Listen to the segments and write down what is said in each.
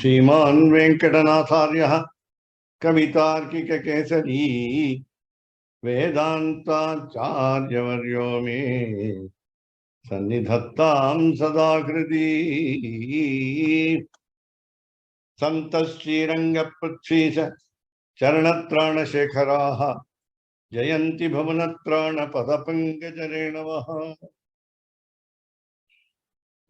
श्रीमान वेंकटनाथार्य कवितार्किककेसरी वेदांताचार्यवर्यो मे सन्निधत्तां सदा हृदि संतश्रीरंगपृथ्वीश चरणत्राणशेखराः जयन्ति भुवनत्राणपदपङ्कजरेणवः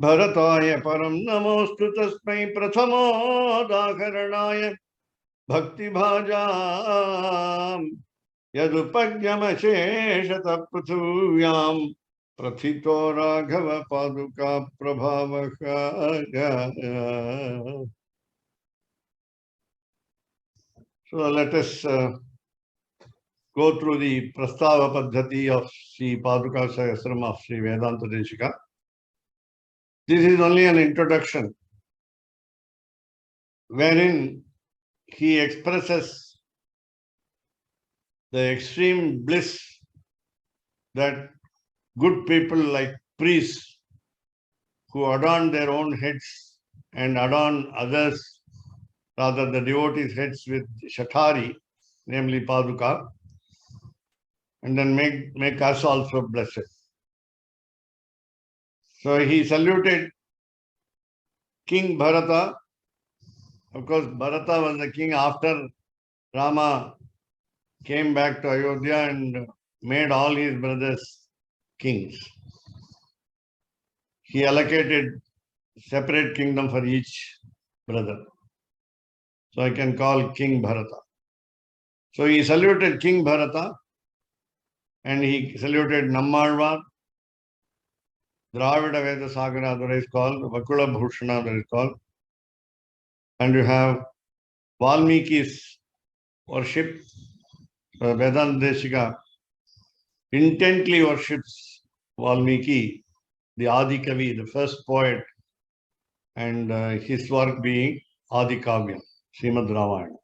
भरताय परं नमोऽस्तु तस्मै प्रथमोदाहरणाय भक्तिभाजाम् यदुपज्ञमशेषतः पृथिव्यां प्रथितो राघव पादुका प्रभावः। So let us go through the Prastava Paddhati of Sri Padukasahasram of Sri Vedantadeshika. This is only an introduction wherein he expresses the extreme bliss that good people like priests who adorn their own heads and adorn others, rather the devotees' heads with shatari, namely Paduka, and then make us also blessed. So he saluted King Bharata. Of course, Bharata was the king after Rama came back to Ayodhya and made all his brothers kings. He allocated separate kingdom for each brother. So I can call King Bharata. So he saluted King Bharata and he saluted Nammalvar, Dravida Veda Sagara, that is called, Vakula Bhushana, that is called. And you have Valmiki's worship. Vedantadeshika intently worships Valmiki, the Adi Kavi, the first poet, and his work being Adi Kavya, Srimad Ramayana.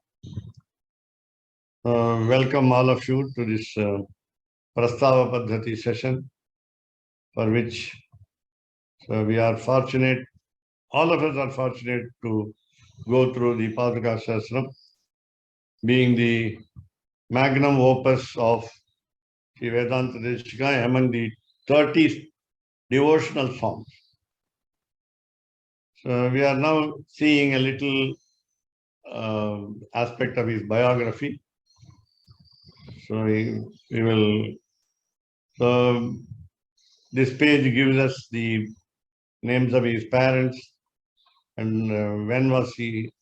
Welcome all of you to this Prastava Paddhati session, for which we are fortunate, all of us are fortunate to go through the Padukasahasram, being the magnum opus of Sri Vedantadeshika among the 30 devotional songs. So we are now seeing a little aspect of his biography. So this page gives us the names of his parents and when was his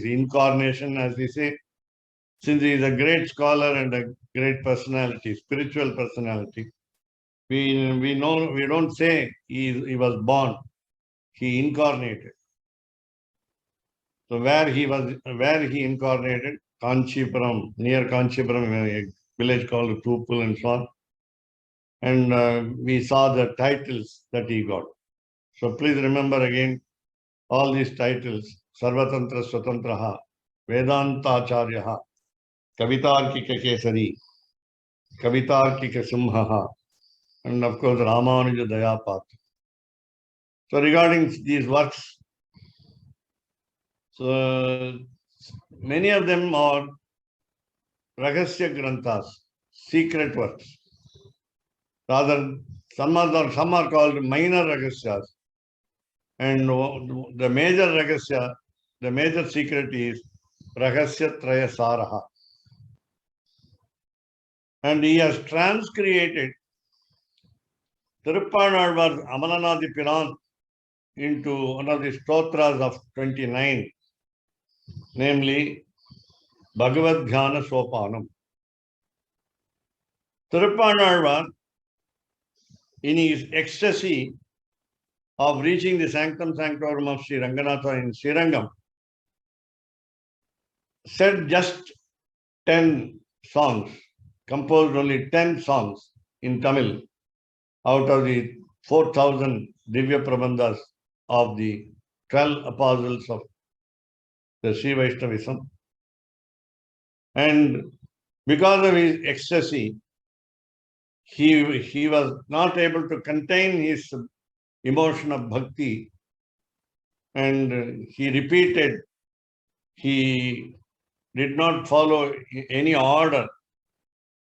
incarnation, as we say. Since he is a great scholar and a great personality, spiritual personality, we don't say he was born, he incarnated. So where he incarnated, Kanchipuram, near Kanchipuram, a village called Tupul and so on. And we saw the titles that he got. So please remember again all these titles: Sarvatantra Swatantraha, Vedantacharyaha, Kavitarkika Kesari, Kavitarkika Simhaha, and of course Ramanuja Dayapat. So regarding these works, so many of them are Ragasya Granthas, secret works. Rather, some are called minor Ragasyas. And the major Ragasya, the major secret is Ragasya Traya Saraha. And he has transcreated Tiruppanazhalvar's Amalanadi Piran into one of the stotras of 29, namely Bhagavad Dhyana Sopanam. Tiruppanazhalvar, in his ecstasy of reaching the sanctum sanctorum of Sri Ranganatha in Srirangam, said just 10 songs, composed only 10 songs in Tamil out of the 4,000 Divya Prabandhas of the 12 apostles of the Sri Vaishnavism. And because of his ecstasy, he was not able to contain his emotion of bhakti and he repeated, he did not follow any order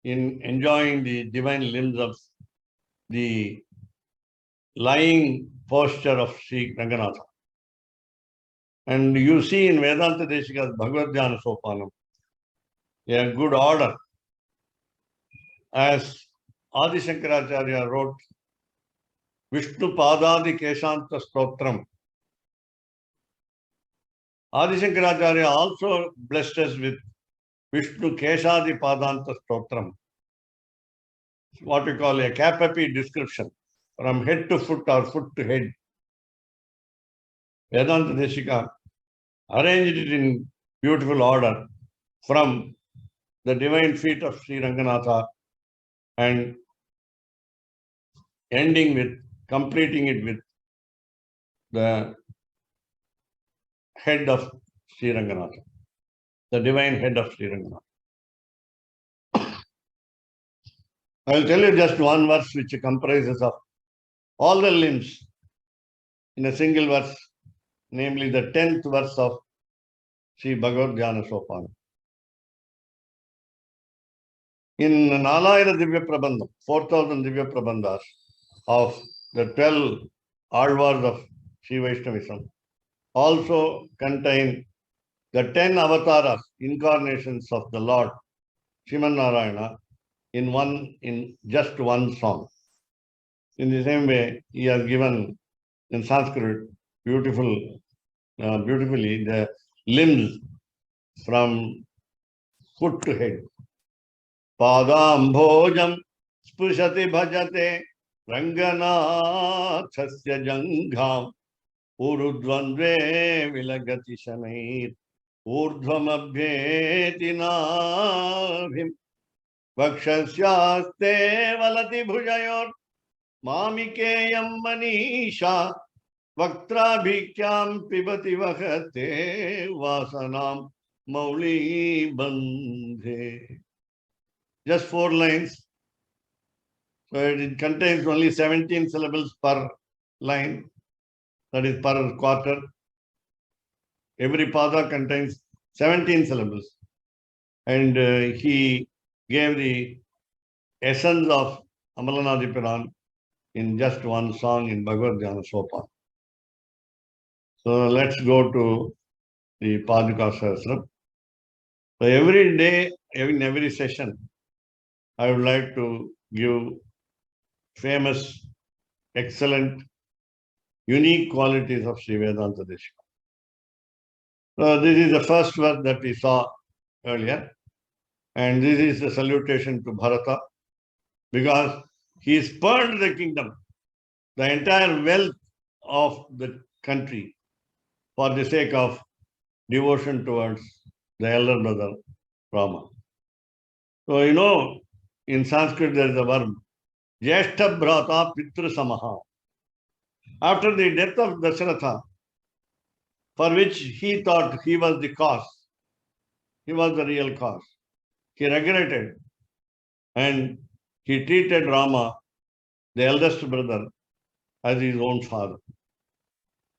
in enjoying the divine limbs of the lying posture of Sri Ranganatha. And you see in Vedantadeshika's Bhagavad Dhyana Sopanam, a good order. As Adi Shankaracharya wrote, Vishnu Padadi Keshanta Stotram. Adi Shankaracharya also blessed us with Vishnu Keshadi Padanta Stotram, what we call a capapi description, from head to foot or foot to head. Vedantadeshika arranged it in beautiful order from the divine feet of Sri Ranganatha and completing it with the head of Sri Ranganatha, the divine head of Sri Ranganatha. I will tell you just one verse which comprises of all the limbs in a single verse, namely the 10th verse of Sri Bhagavad Dhyana Sopanam. In Nalayana Divya Prabandham, 4,000 Divya Prabandhas of the 12 Alvars of Sri Vaishnavism also contain the 10 avatars, incarnations of the Lord Sriman Narayana in just one song. In the same way, he has given in Sanskrit beautifully the limbs from foot to head. Padambhojam spushati bhajate Ranganathasya jangham urudvandve vilagati shanair urdhvamabhyeti nabhim vakshasyaste valati bhujayor mamikeyam manisha vaktrabhikyam pibati vakate vasanam mauli bandhe. Just 4 lines. So it contains only 17 syllables per line, that is per quarter. Every pada contains 17 syllables. And he gave the essence of Amalanadipiran in just one song in Bhagavad Dhyana Sopan. So let's go to the Padukasahasram. So every day, in every session, I would like to give famous, excellent, unique qualities of Sri Vedantadeshika. This is the first verse that we saw earlier. And this is the salutation to Bharata, because he spurned the kingdom, the entire wealth of the country, for the sake of devotion towards the elder brother Rama. So, in Sanskrit there is a verb, Jyeshta Bhrata Pitru Samaha. After the death of Dasharatha, for which he thought he was the cause, he was the real cause, he regretted and he treated Rama, the eldest brother, as his own father.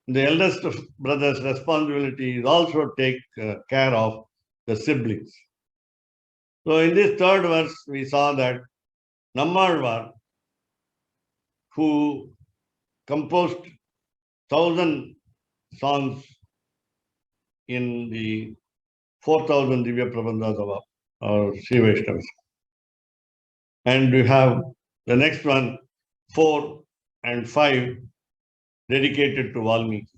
The eldest brother's responsibility is also take care of the siblings. So in this third verse, we saw that Nammalvar, who composed 1,000 songs in the 4,000 Divya Prabandhas of our Sri Vaishnavas. And we have the next one, 4 and 5, dedicated to Valmiki.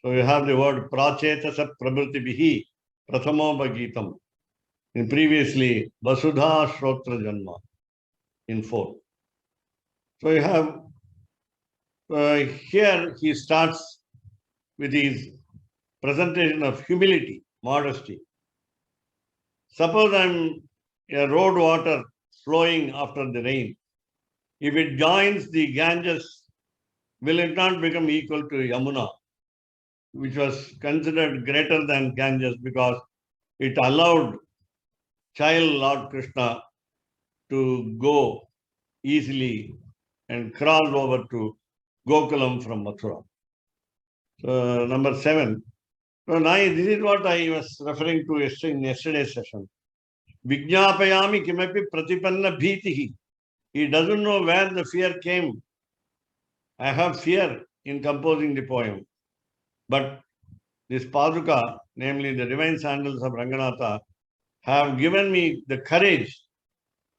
So you have the word Prachetasa Prabhritibihi Prathamo Bhagitam. In previously, Vasudha Shrotra Janma in 4. So you have, here he starts with his presentation of humility, modesty. Suppose I'm a road water flowing after the rain. If it joins the Ganges, will it not become equal to Yamuna, which was considered greater than Ganges because it allowed child Lord Krishna to go easily and crawl over to Gokulam from Mathura. So, number 7. So now this is what I was referring to in yesterday's session. Vijnapayami kimapi pratipanna bhitihi. He doesn't know where the fear came. I have fear in composing the poem. But this Paduka, namely the divine sandals of Ranganatha, have given me the courage,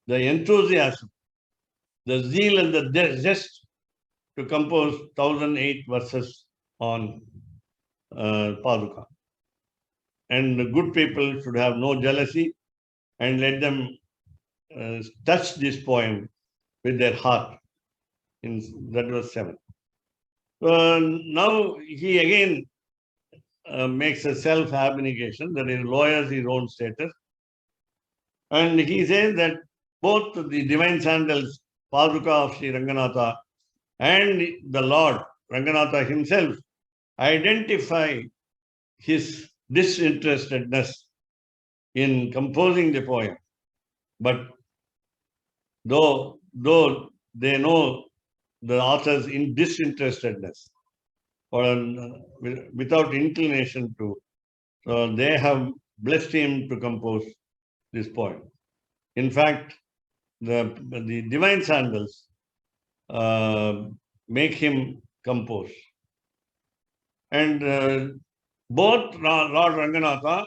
the enthusiasm, the zeal and the zest to compose 1008 verses on Paduka. And the good people should have no jealousy and let them touch this poem with their heart. That was 7. Now he again makes a self-abnegation, that is, lowers his own status. And he says that both the divine sandals, Paduka of Sri Ranganatha, and the Lord, Ranganatha himself, identify his disinterestedness in composing the poem. But though they know the author's disinterestedness, or without inclination to, so they have blessed him to compose this poem. In fact, the divine sandals make him compose. And both Lord Ranganatha,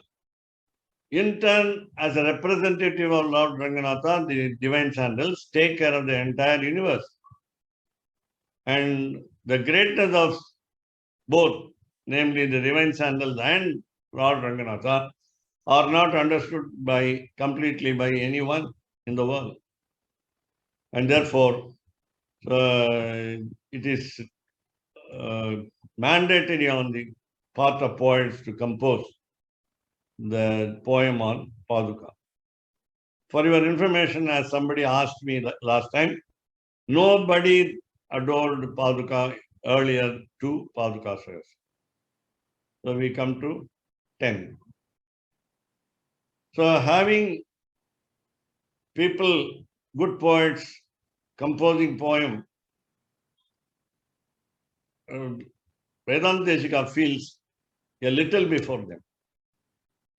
in turn, as a representative of Lord Ranganatha, the divine sandals take care of the entire universe. And the greatness of both, namely the divine sandals and Lord Ranganatha, are not understood completely by anyone in the world. And therefore, it is mandatory on the part of poets to compose the poem on Paduka. For your information, as somebody asked me last time, nobody adored Paduka earlier to Padukasahasram. So we come to 10. So having people, good poets, composing poem, Vedantadeshika feels a little before them.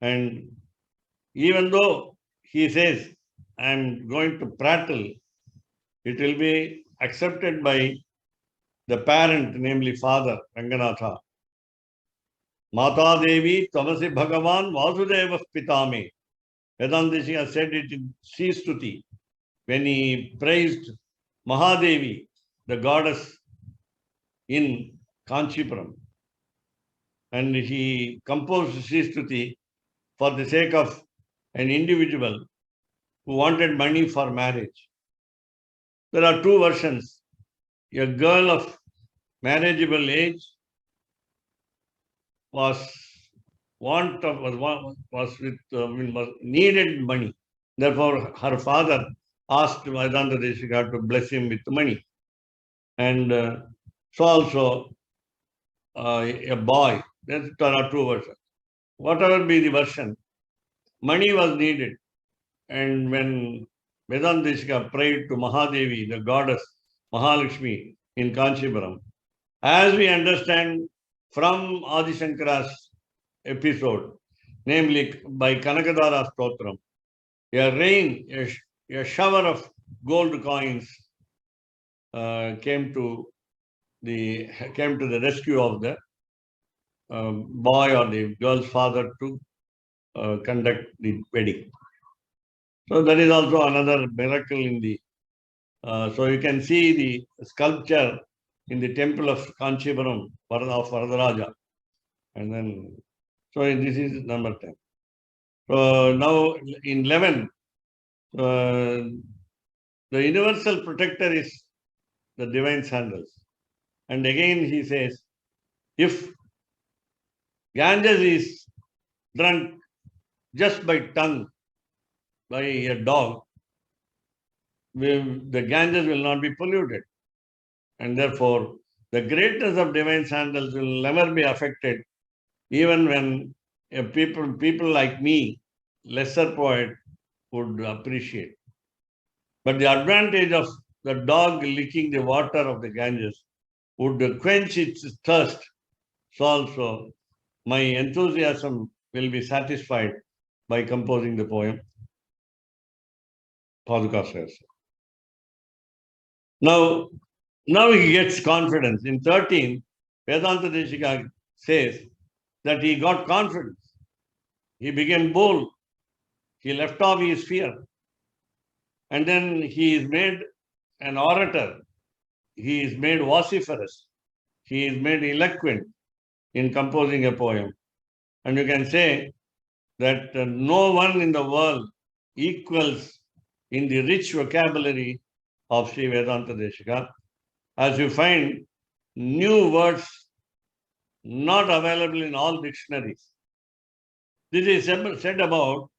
And even though he says, I am going to prattle, it will be accepted by the parent, namely father, Ranganatha. Mata Devi Tamasi Bhagavan Vasudeva Pitame. Vedantadeshika said it in Sristuti when he praised Mahadevi, the goddess in Kanchipuram. And he composed Sristuti for the sake of an individual who wanted money for marriage. There are two versions. A girl of marriageable age needed money. Therefore, her father asked Vedantadeshika to bless him with money. And so also a boy. There are two versions. Whatever be the version, money was needed. And when Vedantadeshika prayed to Mahadevi, the goddess Mahalakshmi in Kanchipuram, as we understand from Adi Shankara's episode, namely by Kanakadara Stotram, a rain, a shower of gold coins came to the rescue of the boy or the girl's father to conduct the wedding. So that is also another miracle in the. So you can see the sculpture in the temple of Kanchipuram of Varadaraja. And then, so this is number 10. So now in 11, the universal protector is the divine sandals. And again he says, if Ganges is drunk just by tongue, by a dog, the Ganges will not be polluted. And therefore, the greatness of divine sandals will never be affected, even when people like me, lesser poet, would appreciate. But the advantage of the dog licking the water of the Ganges would quench its thirst So also my enthusiasm will be satisfied by composing the poem Padukasahasram. Now he gets confidence. In 13, Vedantadeshika says that he got confidence. He became bold. He left off his fear. And then he is made an orator. He is made vociferous. He is made eloquent in composing a poem. And you can say that no one in the world equals in the rich vocabulary of Sri Vedantadeshika, as you find new words not available in all dictionaries. This is said about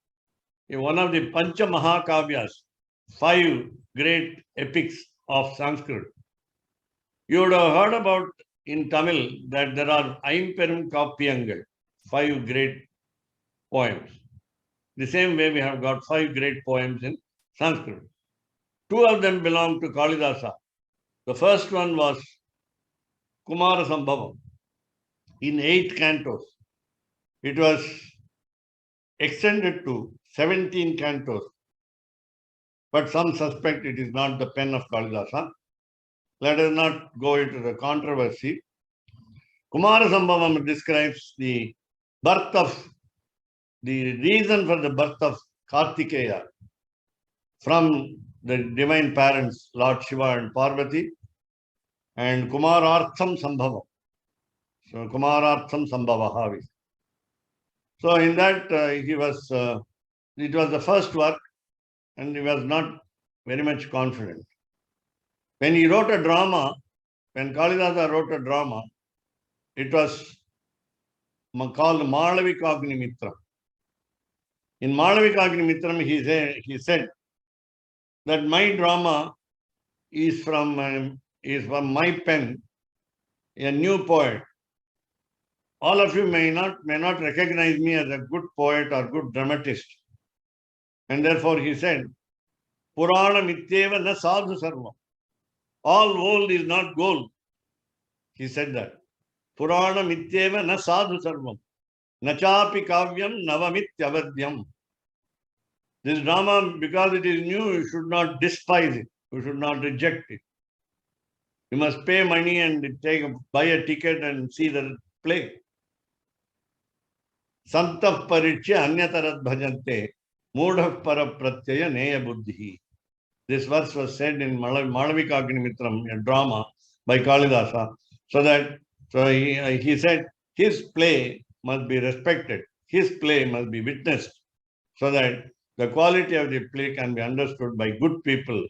one of the Pancha Mahakavyas, 5 great epics of Sanskrit. You would have heard about in Tamil that there are Aimperum Kappyangal, 5 great poems. The same way we have got 5 great poems in Sanskrit. 2 of them belong to Kalidasa. The first one was Kumarasambhavam in 8 cantos. It was extended to 17 cantos. But some suspect it is not the pen of Kalidasa. Let us not go into the controversy. Kumarasambhavam describes the reason for the birth of Kartikeya from the divine parents, Lord Shiva and Parvati, and Kumarartham Sambhavam. So, Kumarartham Sambhavaha. So, in that, it was the first work, and he was not very much confident. When he wrote a drama, when Kalidasa wrote a drama, it was called Malavikagnimitram. In Malavikagnimitram, he said that my drama is from my pen, a new poet. All of you may not recognize me as a good poet or good dramatist. And therefore he said, Purana mityeva na sadhu sarvam. All old is not gold. He said that. Purana mityeva na sadhu sarvam. Nachapi kavyam navamityavadyam. This drama, because it is new, you should not despise it. You should not reject it. You must pay money and buy a ticket and see the play. Santah parichya anyatarat bhajante mudha para pratyaya neya buddhi. This verse was said in Malavikagnimitram, a drama by Kalidasa. So he said his play must be respected. His play must be witnessed so that the quality of the play can be understood by good people,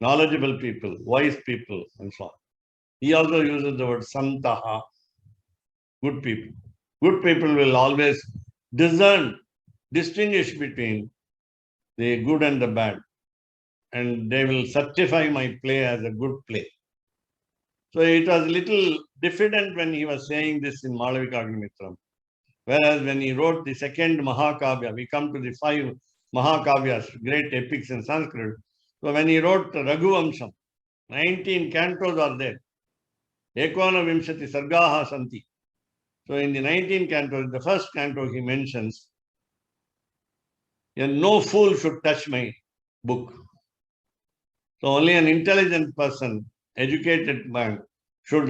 knowledgeable people, wise people, and so on. He also uses the word santaha, good people. Good people will always distinguish between the good and the bad, and they will certify my play as a good play. So it was a little diffident when he was saying this in Malavikagnimitram. Whereas when he wrote the second Mahakavya, we come to the 5 Mahakavyas, great epics in Sanskrit. So when he wrote Raghuvamsam, 19 cantos are there. Ekona Vimshati Sargaha Santi. So in the 19 cantos, the first canto he mentions, no fool should touch my book. So only an intelligent person, educated man, should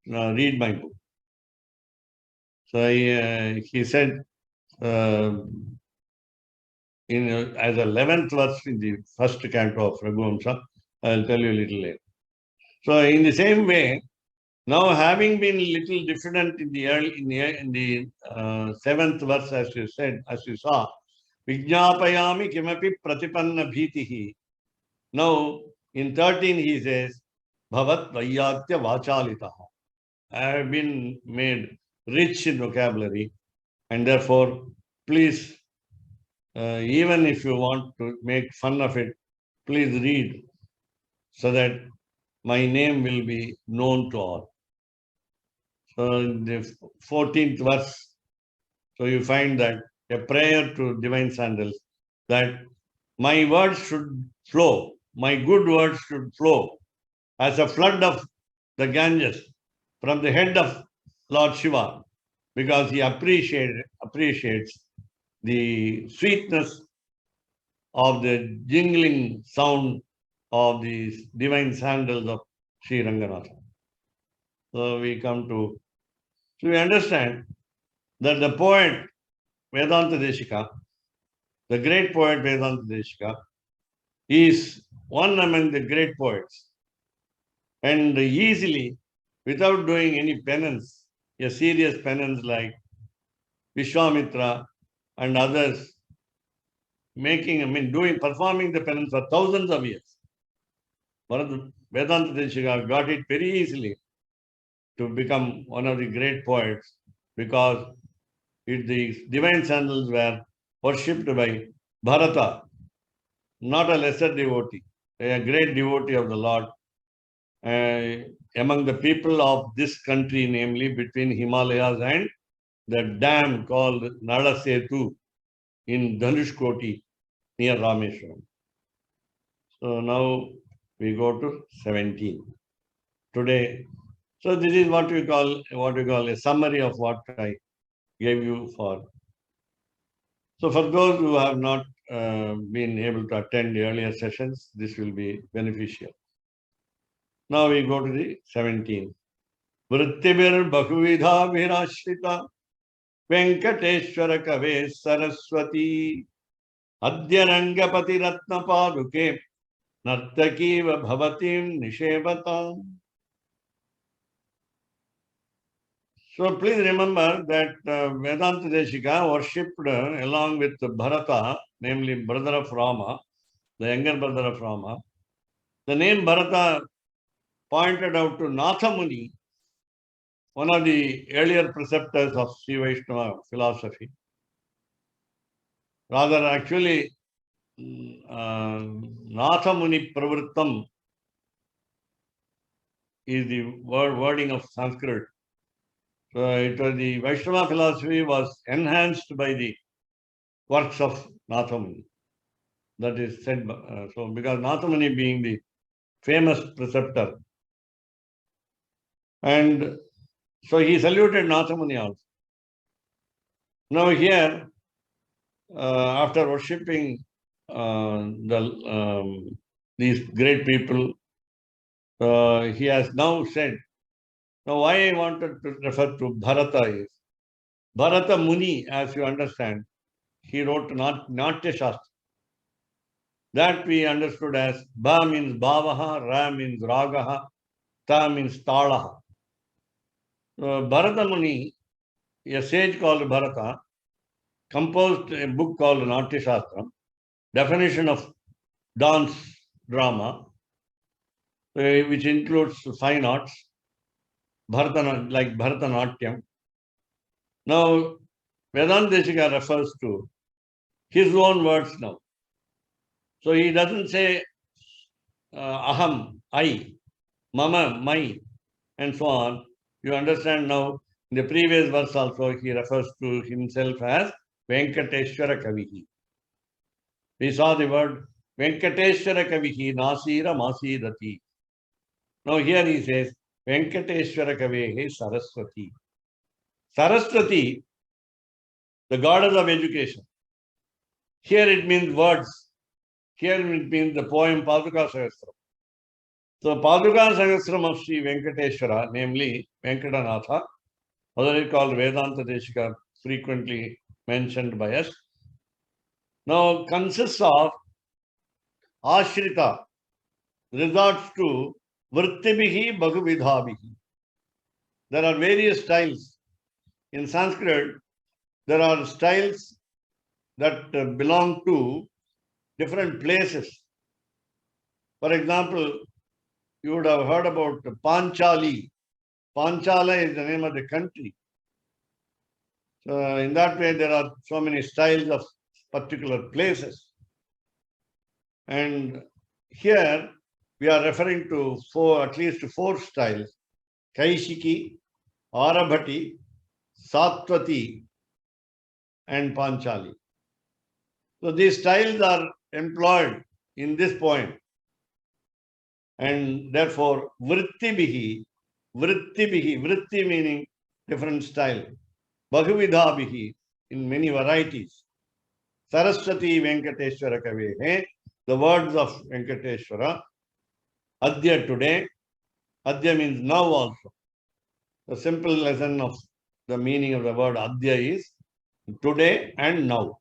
read my book. So he said, as a 11th verse in the first canto of Raghuvamsa, I will tell you a little later. So in the same way, now having been a little diffident in the 7th verse, as you saw, Vijñāpayāmi kimapi pratipanna bhītihi. Now in 13 he says, Bhavat vayyatya vācālitaha. I have been made rich in vocabulary, and therefore, please, even if you want to make fun of it, please read so that my name will be known to all. So in the 14th verse, so you find that a prayer to divine sandals, that my words should flow, my good words should flow as a flood of the Ganges from the head of Lord Shiva, because he appreciates the sweetness of the jingling sound of the divine sandals of Sri Ranganatha. So we understand that the poet Vedantadeshika, the great poet Vedantadeshika, is one among the great poets. And easily, without doing any penance, a serious penance like Vishwamitra and others, performing the penance for thousands of years. Vedantadeshika got it very easily to become one of the great poets because the divine sandals were worshipped by Bharata, not a lesser devotee, a great devotee of the Lord. Among the people of this country, namely between Himalayas and the dam called Nala Setu in Dhanushkoti near Rameshwaram. So now we go to 17. Today, so this is what we call a summary of what I gave you for. So for those who have not been able to attend the earlier sessions, this will be beneficial. Now we go to the 17. Vrittibir Bhakuvidha Virashrita Venkateshwara Kave Saraswati Adyanangapati Ratna Paduke Nartakiva Bhavatim Nishevatam. So please remember that Vedantadeshika worshipped along with Bharata, namely brother of Rama, the younger brother of Rama. The name Bharata pointed out to Natha Muni, one of the earlier preceptors of Sri Vaishnava philosophy. Rather, actually, Natha Muni Pravrittam is the wording of Sanskrit. So it was the Vaishnava philosophy was enhanced by the works of Natha Muni. That is said. So because Natha Muni being the famous preceptor, and so he saluted Natha Muni also. Now here, after worshipping these great people, he has now said. Now, why I wanted to refer to Bharata is Bharata Muni, as you understand, he wrote Natya Shastra. That we understood as Ba means Bhavaha, Ra means Ragaha, Ta means Talaha. Bharata Muni, a sage called Bharata, composed a book called Natya Shastra, definition of dance drama, which includes fine arts, like Bharatanatyam. Now, Vedantadeshika refers to his own words now. So he doesn't say aham, I, mama, my, and so on. You understand now, in the previous verse also, he refers to himself as Venkateshwara Kavihi. We saw the word Venkateshwara Kavihi, Nasira Masirati. Now here he says, Venkateshwara Kavehe Saraswati. Saraswati, the goddess of education. Here it means words. Here it means the poem Padukasahasram. So Padukasahasram of Sri Venkateshwara, namely Venkatanatha, otherwise called Vedantadeshika, frequently mentioned by us, now consists of Ashrita, resorts to Vrittibihi Bhaguvidhabihi. There are various styles. In Sanskrit, there are styles that belong to different places. For example, you would have heard about Panchali. Panchala is the name of the country. So in that way, there are so many styles of particular places. And here we are referring to at least four styles: Kaishiki, Arabhati, Satvati, and Panchali. So these styles are employed in this poem. And therefore, vritti meaning different style. Bahuvidhabhihi, in many varieties. Saraswati Venkateshwara Kavehe, the words of Venkateshwara. Adya today. Adya means now also. The simple lesson of the meaning of the word Adya is today and now.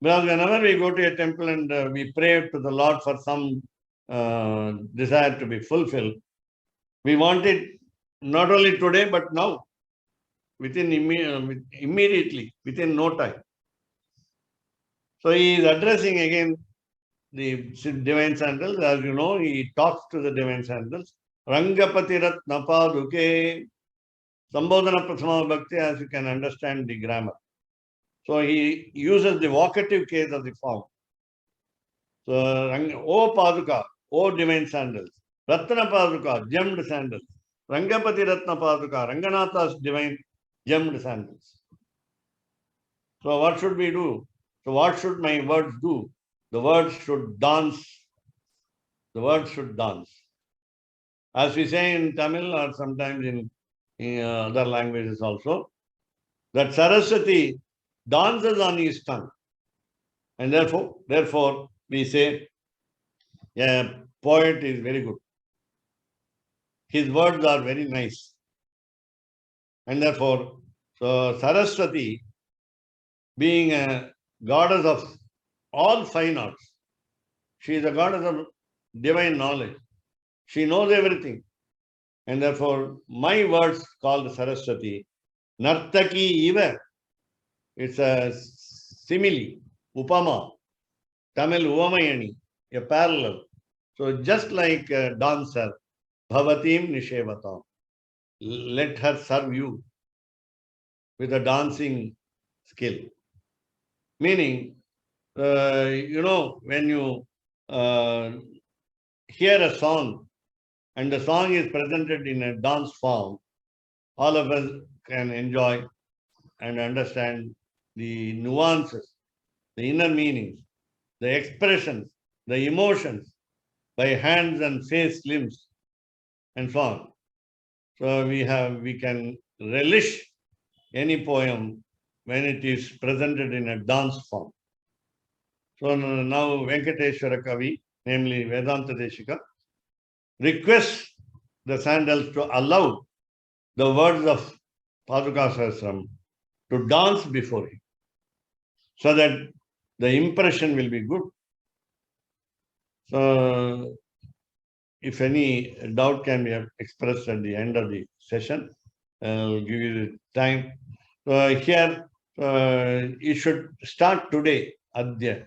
Because whenever we go to a temple and we pray to the Lord for some desire to be fulfilled, we want it not only today but now, immediately, within no time. So he is addressing again the divine sandals. As you know, he talks to the divine sandals. Rangapatirat napaduke. Sambodhana Prasama Bhakti, as you can understand the grammar. So he uses the vocative case of the form. So, O Paduka, O divine sandals. Ratna Paduka, gemmed sandals. Rangapati Ratna Paduka, Ranganatha's divine gemmed sandals. So what should we do? So what should my words do? The words should dance. The words should dance. As we say in Tamil or sometimes in other languages also, that Saraswati dances on his tongue. And therefore, we say, a poet is very good. His words are very nice. And therefore, so Saraswati, being a goddess of all fine arts, she is a goddess of divine knowledge. She knows everything. And therefore, my words called Saraswati, Nartaki Iva. It's a simile, Upama, Tamil Uvamayani, a parallel. So just like a dancer, Bhavatim Nishevatam, let her serve you with a dancing skill. Meaning, when you hear a song and the song is presented in a dance form, all of us can enjoy and understand the nuances, the inner meanings, the expressions, the emotions by hands and face, limbs, and so on. So we can relish any poem when it is presented in a dance form. So now Venkateshwara Kavi, namely Vedantadeshika, requests the sandals to allow the words of Padukasahasram to dance before him, so that the impression will be good. So, if any doubt can be expressed at the end of the session, I'll give you the time. Here, it should start today, Adya.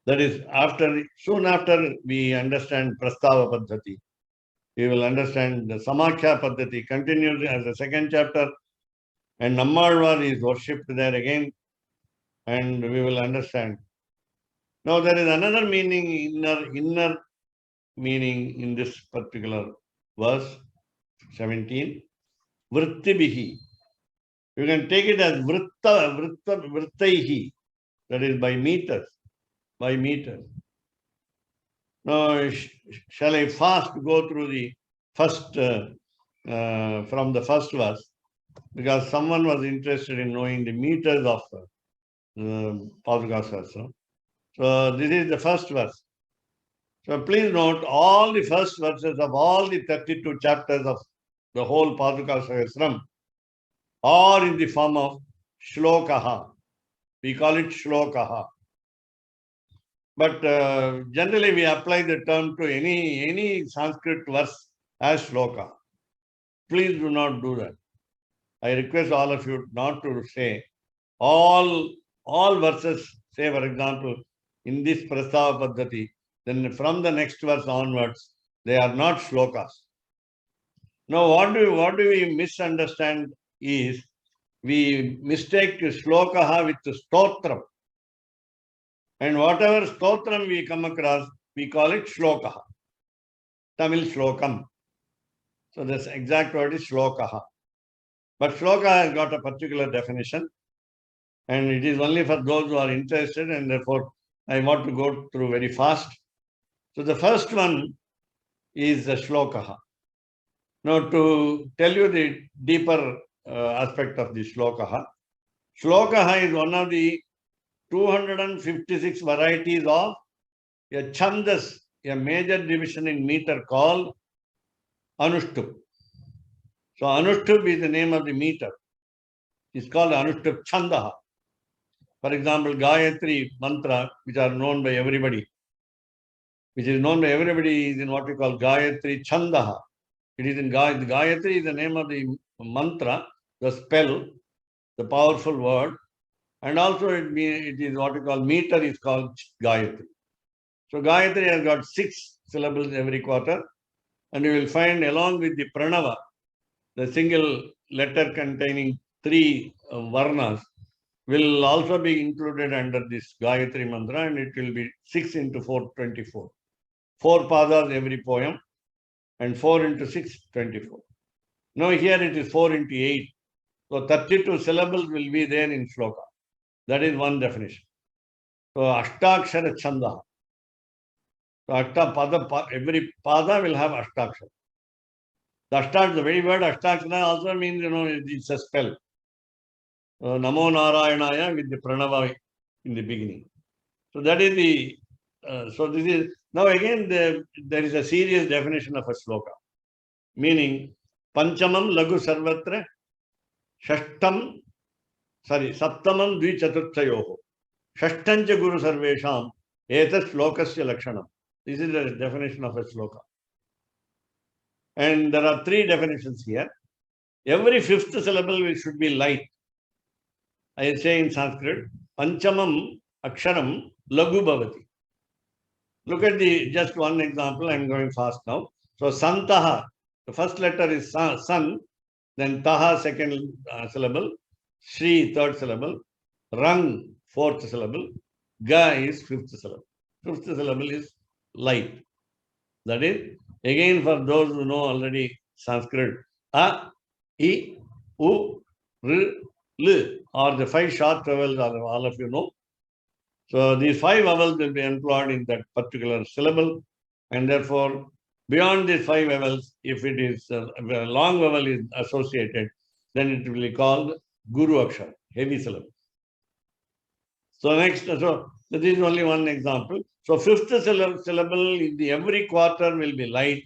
That is, soon after we understand Prastava Paddhati, we will understand the Samakhya Paddhati continues as a second chapter, and Nammalvar is worshipped there again, and we will understand. Now there is another meaning, inner meaning in this particular verse, 17, Vrittibihi. You can take it as Vrittaihi, that is by meters, by meters. Now, shall I fast go through the first, from the first verse, because someone was interested in knowing the meters of Padukasahasram. So this is the first verse. So please note, all the first verses of all the 32 chapters of the whole Padukasahasram are in the form of shlokaha. We call it shlokaha. But generally we apply the term to any Sanskrit verse as shloka. Please do not do that. I request all of you not to say all verses, say for example, in this Prastava Paddhati, then from the next verse onwards, they are not shlokas. Now, what do we misunderstand is, we mistake shlokaha with stotram. And whatever stotram we come across, we call it shlokaha. Tamil shlokam. So this exact word is shlokaha. But shloka has got a particular definition, and it is only for those who are interested, and therefore I want to go through very fast. So the first one is the shlokaha. Now, to tell you the deeper aspect of the shloka, shloka is one of the 256 varieties of a chandas, a major division in meter called anushtup. So, anushtup is the name of the meter. It's called anushtup chandaha. For example, Gayatri mantra, which are known by everybody, is in what we call Gayatri chandaha. It is in Gayatri is the name of the mantra, the spell, the powerful word, and also it is what we call meter is called Gayatri. So Gayatri has got 6 syllables every quarter, and you will find along with the pranava, the single letter containing 3 varnas, will also be included under this Gayatri mantra, and it will be 6 into 4, 24. 4 padas every poem, and 4 into 6, 24. Now here it is 4 into 8. So 32 syllables will be there in shloka. That is one definition. So Ashtakshara Chanda. So every pada will have Ashtakshara. The very word Ashtakshara also means, it's a spell. Namo Narayanaya with the pranava in the beginning. So that is the, so this is, now again there is a serious definition of a shloka. Meaning, Panchamam Lagu Sarvatra Shashtam, Saptamam Dvichaturthayoho Shashtancha Guru Sarvesham Etas Slokasya Lakshanam. This is the definition of a shloka. And there are 3 definitions here. Every 5th syllable should be light. I say in Sanskrit, Panchamam Aksharam Lagu Bhavati. Look at just one example. I'm going fast now. So Santaha, the first letter is San, then Taha, second syllable, Shri, third syllable, Rang, fourth syllable, Ga is 5th syllable. 5th syllable is light. That is, again for those who know already Sanskrit, A, I, U, R, L are the 5 short vowels, all of you know. So these 5 vowels will be employed in that particular syllable, and therefore beyond these 5 vowels, if it is a long vowel is associated, then it will be called Guru Akshara, heavy syllable. So next, so this is only one example. So 5th syllable in every quarter will be light,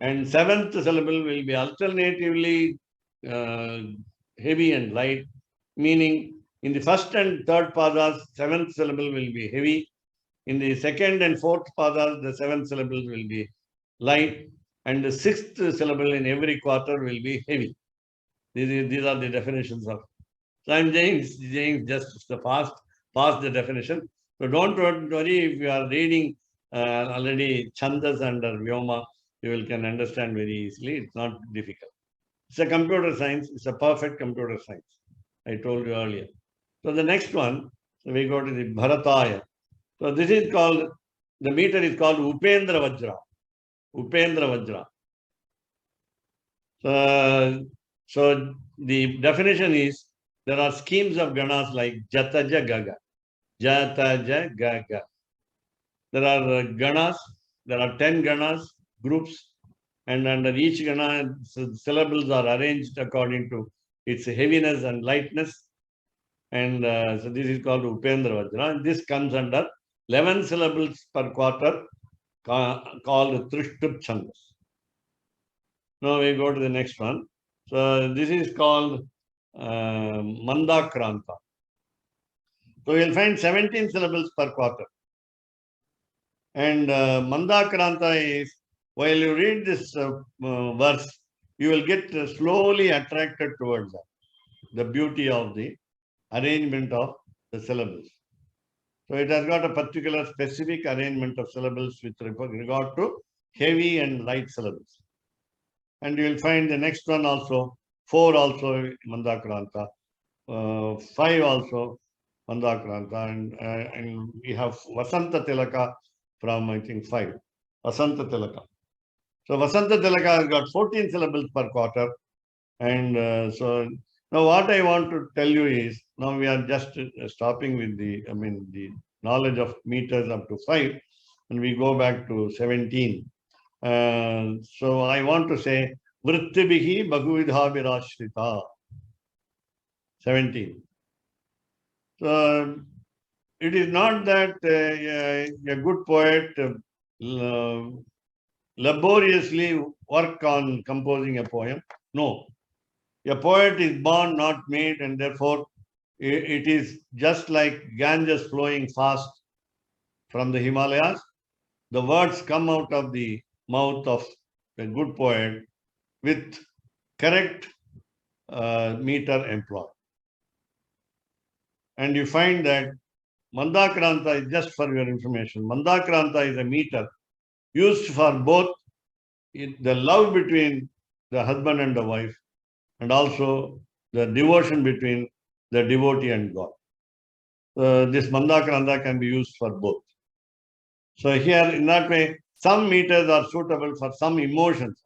and 7th syllable will be alternatively heavy and light, meaning in the 1st and 3rd padas, 7th syllable will be heavy. In the 2nd and 4th padas, the 7th syllable will be light, and the 6th syllable in every quarter will be heavy. These are the definitions of. So I'm saying just fast the definition. So don't worry if you are reading already chandas under vyoma, you can understand very easily. It's not difficult. It's a computer science. It's a perfect computer science. I told you earlier. So the next one, we go to the Bharataya. So this is called, the meter is called Upendra Vajra. Upendra Vajra. So the definition is, there are schemes of ganas like Jataja Gaga. Jataja Gaga. There are ganas, there are 10 ganas, groups, and under each gana, syllables are arranged according to its heaviness and lightness. And so this is called Upendra Vajra. And this comes under 11 syllables per quarter, called Trishtup Chandas. Now we go to the next one. So this is called Mandakranta. So you'll find 17 syllables per quarter. And Mandakranta is, while you read this verse, you will get slowly attracted towards that, the beauty of the arrangement of the syllables. So it has got a particular specific arrangement of syllables with regard to heavy and light syllables. And you will find the next one also, 4 also Mandakranta, 5 also Mandakranta, and we have Vasanta Tilaka from, I think, 5. Vasanta Tilaka. So Vasanta Tilaka has got 14 syllables per quarter. And so now what I want to tell you is, now we are just stopping with the knowledge of meters up to 5, and we go back to 17. So I want to say, Vrittibihi Bhaguvidha Virashrita. 17. So, it is not that a good poet laboriously work on composing a poem. No. A poet is born, not made, and therefore it is just like Ganges flowing fast from the Himalayas. The words come out of the mouth of a good poet with correct meter employed. And you find that Mandakranta is, just for your information, Mandakranta is a meter used for both the love between the husband and the wife and also the devotion between the devotee and God. This Mandakranta can be used for both. So here, in that way, some meters are suitable for some emotions.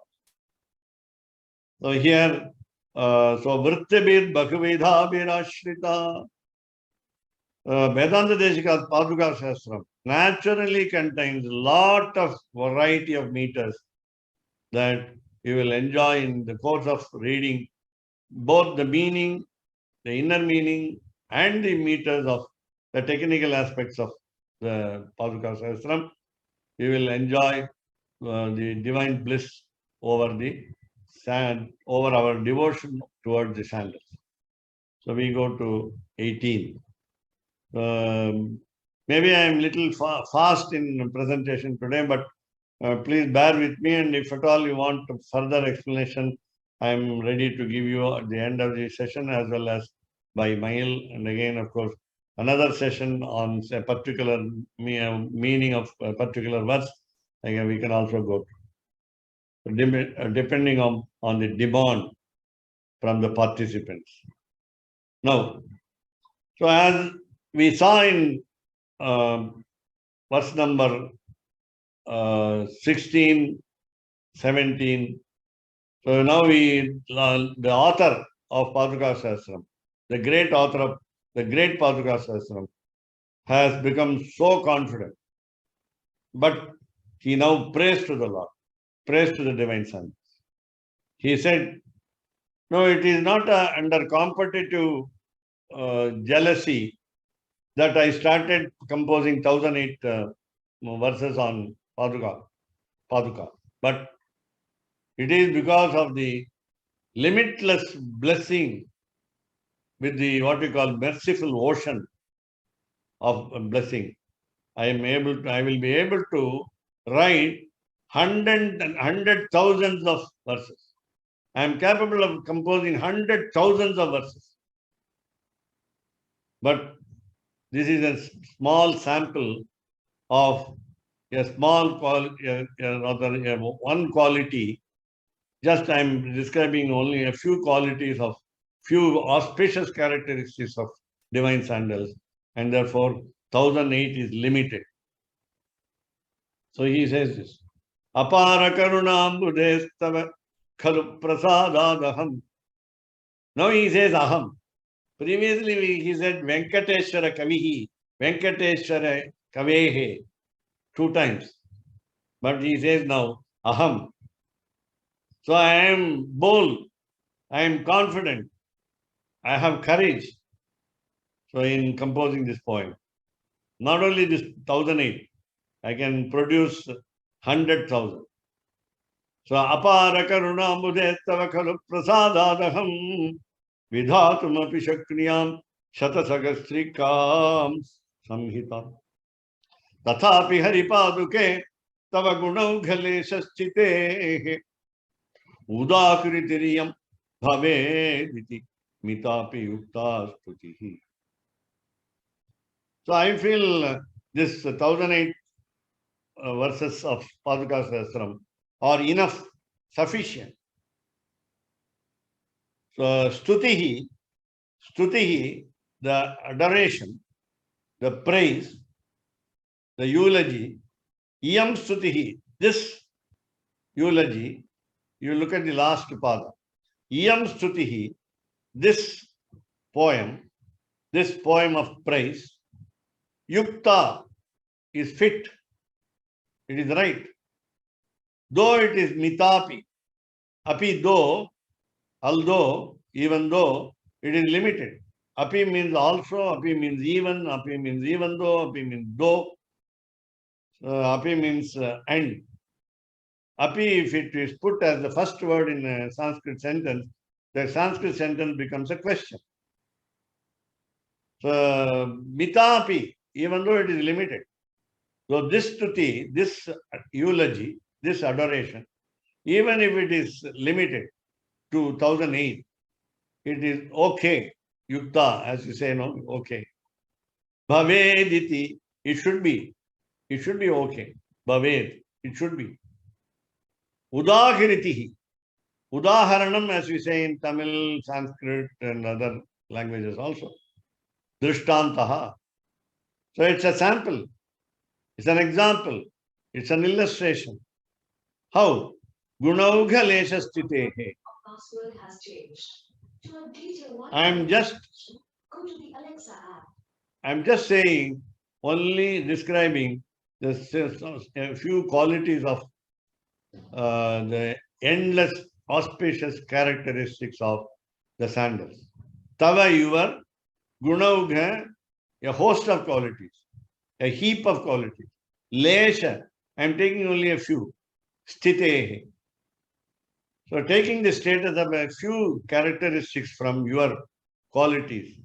So here, so Vrittibir Bhagavedha Virashrita. Vedantadeshika's Padukasahasram naturally contains a lot of variety of meters that you will enjoy in the course of reading both the meaning, the inner meaning, and the meters of the technical aspects of the Padukasahasram. You will enjoy the divine bliss over the sand, over our devotion towards the sandals. So we go to 18. Maybe I am little fast in presentation today, but please bear with me, and if at all you want further explanation, I am ready to give you at the end of the session as well as by mail. And again, of course, another session on a particular meaning of a particular verse, again, we can also go to, depending on the demand from the participants. Now, so as we saw in verse number 16, 17. So now the author of Padukasahasram, the great author of the great Padukasahasram, has become so confident. But he now prays to the Lord, prays to the Divine Son. He said, no, it is not under competitive jealousy that I started composing 1008 verses on Paduka. But it is because of the limitless blessing with the what we call merciful ocean of blessing. I will be able to write hundred thousands of verses. I am capable of composing hundred thousands of verses. But this is a small sample of a small one quality. Just I am describing only a few qualities of few auspicious characteristics of divine sandals, and therefore 1008 is limited. So he says this. Apara karunambudestava khalu prasadadaham. Now he says aham. Previously he said Venkateshwara Kavihi, Venkateshwara Kavehe, 2 times. But he says now aham. So I am bold, I am confident, I have courage. So in composing this poem, not only this 1008, I can produce 100,000. So apara karuna amudestava khalu prasadadaham vidhatum api shakriyam shatasagastrikam samhitam tathapi haripaduke tava gunaughale shaschite udakritiriyam bhavediti mitapi yukta stutihi. So I feel this 1008 verses of Padukasahasram are enough, sufficient. So stutihi, the adoration, the praise, the eulogy, iyam stutihi, this eulogy, you look at the last pada. Iyam stutihi, this poem of praise, yukta, is fit. It is right. Though it is mitapi, Api though, although, even though, it is limited. Api means also, api means even though, api means though, api means and. Api, if it is put as the first word in a Sanskrit sentence, the Sanskrit sentence becomes a question. So, mitapi, even though it is limited. So, this stuti, this eulogy, this adoration, even if it is limited to 1008, it is okay. Yukta, as you say, no, okay. Bhavediti, it should be okay. Bhaved, it should be. Udahiritihi, Udaharanam, as we say in Tamil, Sanskrit, and other languages also. Drishtantaha. So it's a sample. It's an example. It's an illustration. How? Gunaugha lesha stitehe. Password has changed. To update your I'm just go to the Alexa app. I'm just saying, only describing a few qualities of the endless auspicious characteristics of the sandals. Tava, your gunaugha, a host of qualities, a heap of qualities. Lesha, I'm taking only a few. Stitehe. So taking the status of a few characteristics from your qualities,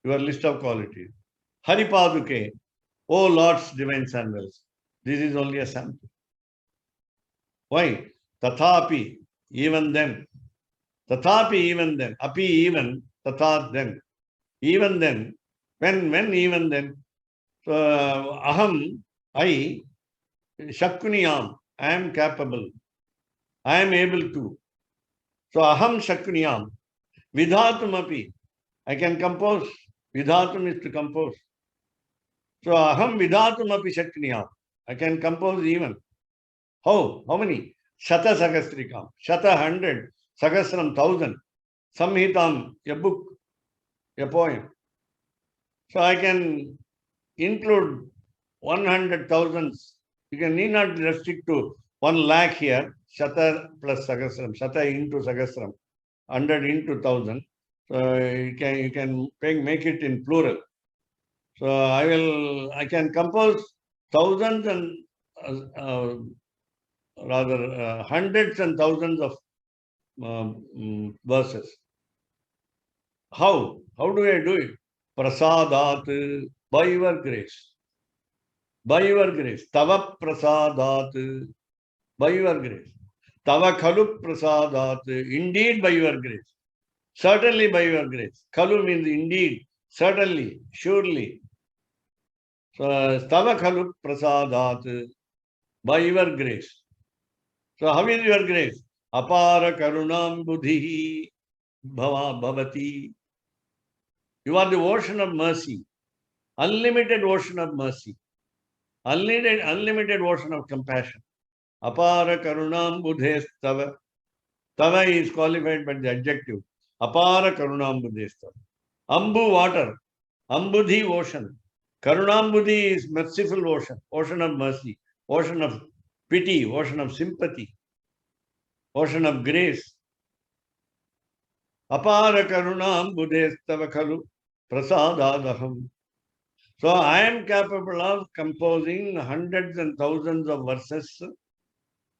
your list of qualities. Haripaduke, O Lord's divine sandals. This is only a sample. Why? Tathapi, even then. Tathapi, even then. Api, even. Tatha, then. Even then. When even then. So, aham, I, shakuniyam, I am capable. I am able to. So, aham shakuniyam. Vidhatum api, I can compose. Vidhatum is to compose. So, aham vidhatum api shakuniyam. I can compose even. How? How many? Shata Sagastrikam. Shata 100. Sagasram 1000. Samhitam, a book, a poem. So I can include 100,000. You can need not restrict to 1 lakh here. Shata plus Sagasram. Shata into Sagasram. 100 into 1000. So you can make it in plural. So I can compose thousands and hundreds and thousands of verses. How? How do I do it? Prasadat, by your grace. By your grace. Tava prasadat, by your grace. Tava khalu prasadat, indeed by your grace. Certainly by your grace. Khalu means indeed, certainly, surely. So, Tava khalu prasadat, by your grace. So, how is your grace? Apara karunam buddhi bhavati. You are the ocean of mercy, unlimited ocean of mercy, unlimited ocean of compassion. Apara karunam buddhes tava. Tava is qualified by the adjective. Apara karunam buddhes tava. Ambu water, ambudhi ocean. Karunambudhi is merciful ocean, ocean of mercy, ocean of pity, ocean of sympathy, ocean of grace. Apara karunam buddhes tava khalu prasadadaham. So I am capable of composing hundreds and thousands of verses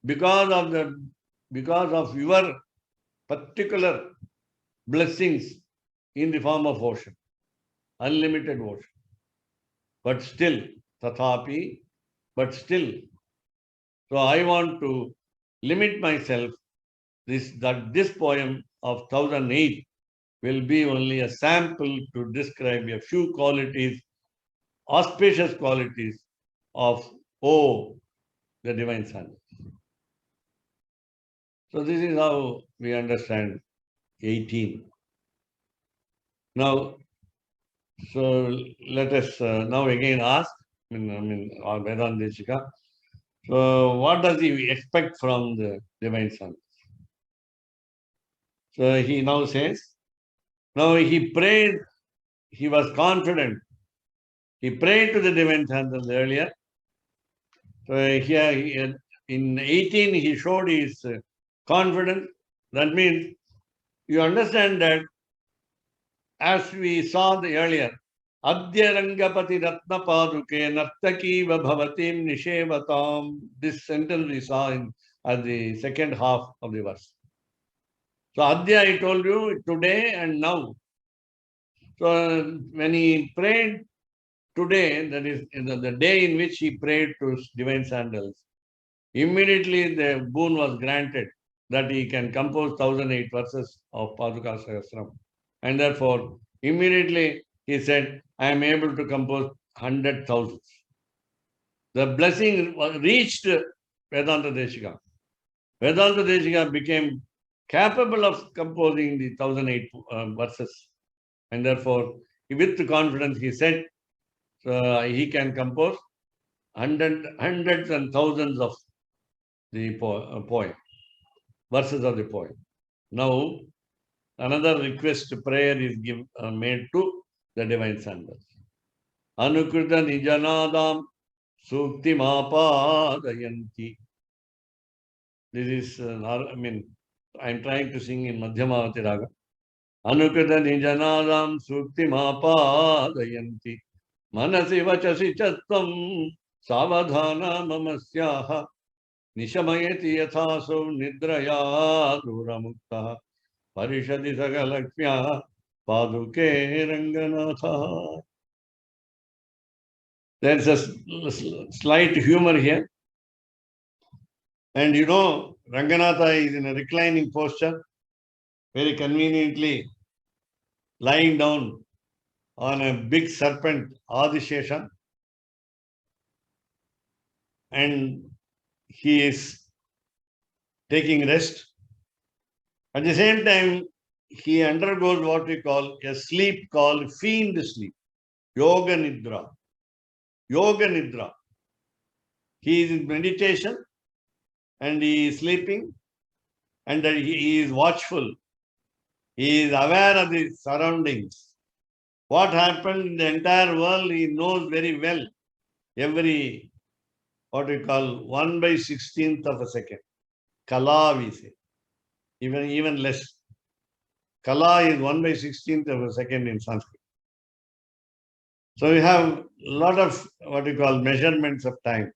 because of your particular blessings in the form of ocean, unlimited ocean. But still, tathapi, but still. So I want to limit myself that this poem of 1008 will be only a sample to describe a few qualities, auspicious qualities of the divine Son. So this is how we understand 18. Now, so let us now again ask, our Vedantadeshika, so what does he expect from the divine Son? So he now says, now he prayed, he was confident. He prayed to the divine Son earlier. So here in 18 he showed his confidence. That means you understand that as we saw the earlier, Adya Rangapati Ratna Paduke Nartaki Bhavatim Nishevatam. This sentence we saw in at the second half of the verse. So Adya, I told you, today and now. So when he prayed today, that is the day in which he prayed to divine sandals, immediately the boon was granted that he can compose 1008 verses of Padukasahasram. And therefore, immediately he said, I am able to compose 100,000. The blessing reached Vedantadeshika. Vedantadeshika became capable of composing the 1008 verses. And therefore, with confidence, he said, he can compose hundreds and thousands of the poem, verses of the poem. Now, another request prayer is made to the divine sandals. Anukrita nijanadam sukti mapadayanti. This is, I'm trying to sing in Madhyamavati Raga. Anukrita nijanadam sukti mapadayanti. Manasi vachasi chattam savadhana mamasyaha. Nishamayeti yathaso nidraya duramukta parishadi sagalakshya paduke ranganatha. There's a slight humor here. And you know, Ranganatha is in a reclining posture, very conveniently lying down on a big serpent, Adishesha. And he is taking rest. At the same time, he undergoes what we call a sleep called fiend sleep, yoga nidra. Yoga nidra. He is in meditation and he is sleeping and he is watchful. He is aware of the surroundings. What happened in the entire world, he knows very well. Every, what we call 1/16th of a second. Kala, we say. Even less. Kala is 1/16th of a second in Sanskrit. So we have a lot of what we call measurements of time.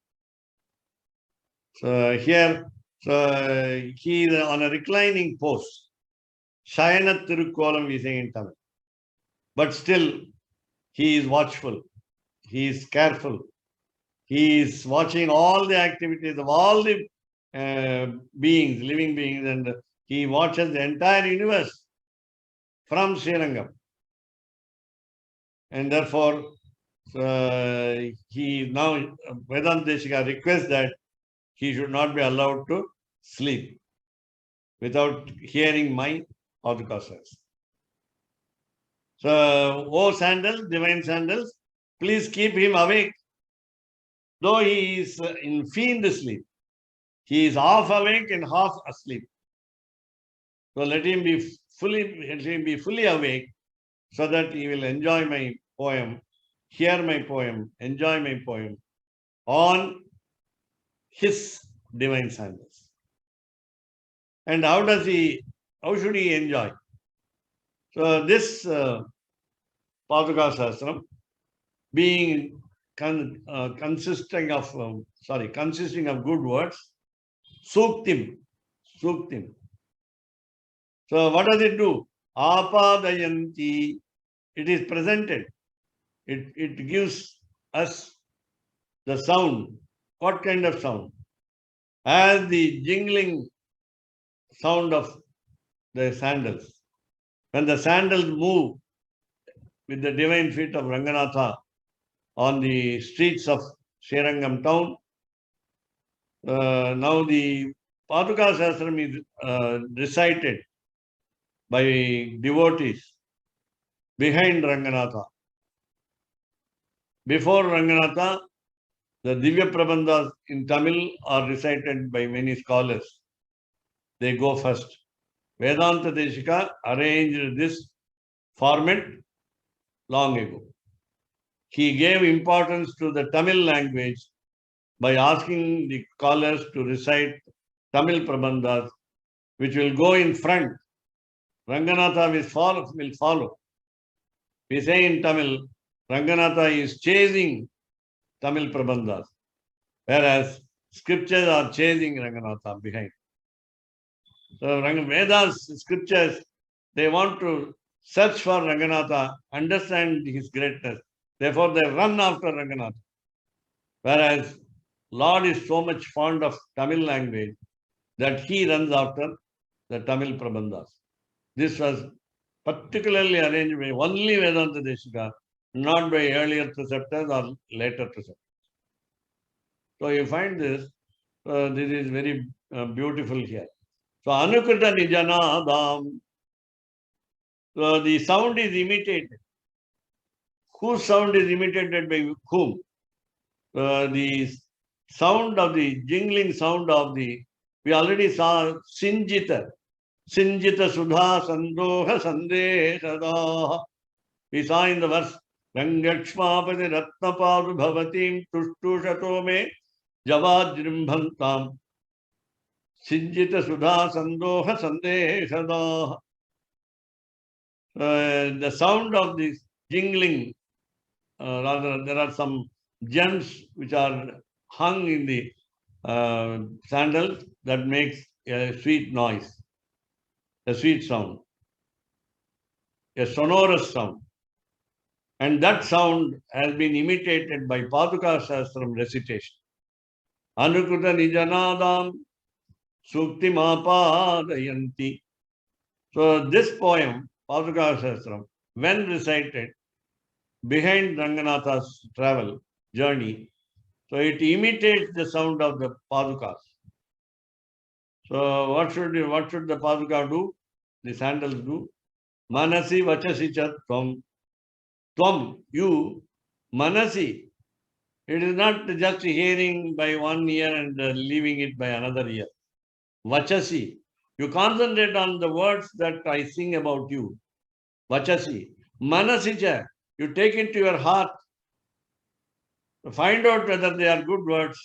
So here, he is on a reclining pose. Shayana Tirukkolam we say in Tamil. But still, he is watchful. He is careful. He is watching all the activities of all the beings, living beings, and he watches the entire universe from Srirangam. And therefore, he now, Vedantadeshika requests that he should not be allowed to sleep without hearing my Padukasahasram. So, O sandals, divine sandals, please keep him awake. Though he is in fiend sleep, he is half awake and half asleep. So let him be fully awake, so that he will enjoy my poem, hear my poem, enjoy my poem on his divine sandals. And how should he enjoy? So this Padukasahasram, being consisting of good words, suktim. So what does it do? Apadayanti. It is presented. It gives us the sound. What kind of sound? As the jingling sound of the sandals. When the sandals move with the divine feet of Ranganatha on the streets of Srirangam town, now the Padukasahasram is recited by devotees behind Ranganatha. Before Ranganatha, the Divya Prabandhas in Tamil are recited by many scholars. They go first. Vedantadeshika arranged this format long ago. He gave importance to the Tamil language by asking the scholars to recite Tamil Prabandhas which will go in front. Ranganatha will follow. We say in Tamil, Ranganatha is chasing Tamil Prabandhas, whereas scriptures are chasing Ranganatha behind. So Vedas, scriptures, they want to search for Ranganatha, understand his greatness. Therefore, they run after Ranganatha. Whereas Lord is so much fond of Tamil language that he runs after the Tamil Prabandhas. This was particularly arranged by only Vedantadeshika, not by earlier preceptors or later preceptors. So you find this is very beautiful here. So Anukrita Nijanadam, so the sound is imitated. Whose sound is imitated by whom? The sound of the jingling sound of the, we already saw Sinjita. Sinjita Sudha Sandoha Sandeshadaha. We saw in the verse, Rangakshmapati Ratnapadu Bhavatim Tushtushato me Javajrimbhantam. Sinjita Sudha Sandoha Sandeshadaha. The sound of this jingling, rather there are some gems which are hung in the sandals that makes a sweet noise, a sweet sound, a sonorous sound. And that sound has been imitated by Padukasahasram recitation. Anukrita Nijanadam Sukti Mapadayanti. So this poem, Padukasahasram, when recited behind Ranganatha's travel journey, so it imitates the sound of the Padukas. So what should the Paduka do? The sandals do. Manasi vachasi chat tvam. Tvam, you, manasi. It is not just hearing by one ear and leaving it by another ear. Vachasi. You concentrate on the words that I sing about you. Vachasi. Manasi cha. You take it to your heart. Find out whether they are good words.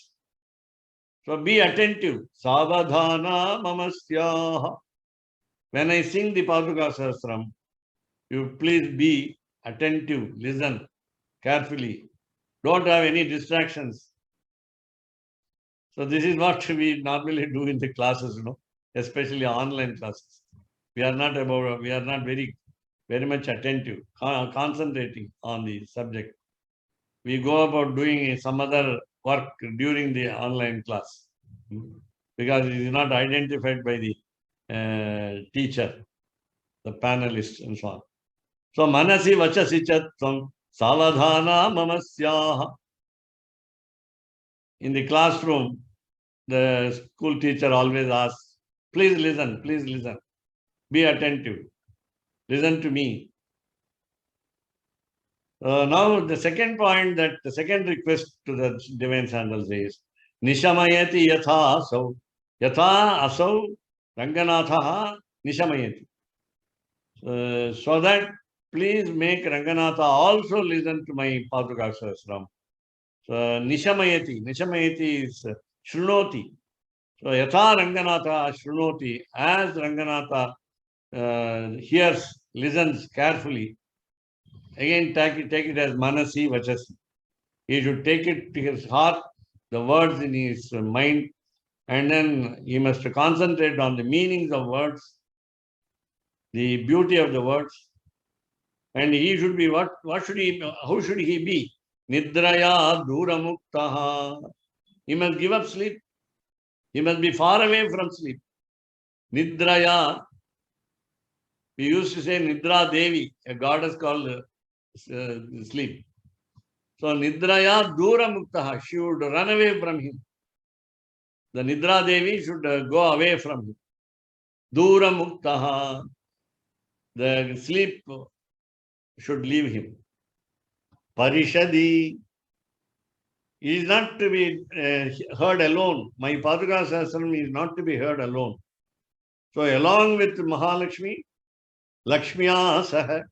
So be attentive. Savadhana mamasyaha. When I sing the Padukasahasram, you please be attentive, listen carefully. Don't have any distractions. So this is what we normally do in the classes, especially online classes. We are not very much attentive, concentrating on the subject. We go about doing some other work during the online class because it is not identified by the teacher, the panelist, and so on. So manasi vachasi chatvam savadhana mamasyaha. In the classroom, the school teacher always asks, please listen, be attentive, listen to me. Now the second point, that the second request to the divine sandals is nishamayati yatha asau Ranganatha nishamayati. So that please make Ranganatha also listen to my Padukasahasram. So nishamayati is shrunoti. So yatha Ranganatha shrunoti, as Ranganatha hears, listens carefully. Again, take it as manasi vachasi. He should take it to his heart, the words in his mind, and then he must concentrate on the meanings of words, the beauty of the words. And he should be how should he be? Nidraya duramuktaha. He must give up sleep. He must be far away from sleep. Nidraya. We used to say Nidra Devi, a goddess called sleep. So Nidraya duramuktaha. She would run away from him. The Nidra Devi should go away from him. Duramuktaha. The sleep should leave him. Parishadi. He is not to be heard alone. My Padukasahasram is not to be heard alone. So along with Mahalakshmi, Lakshmiya Saha,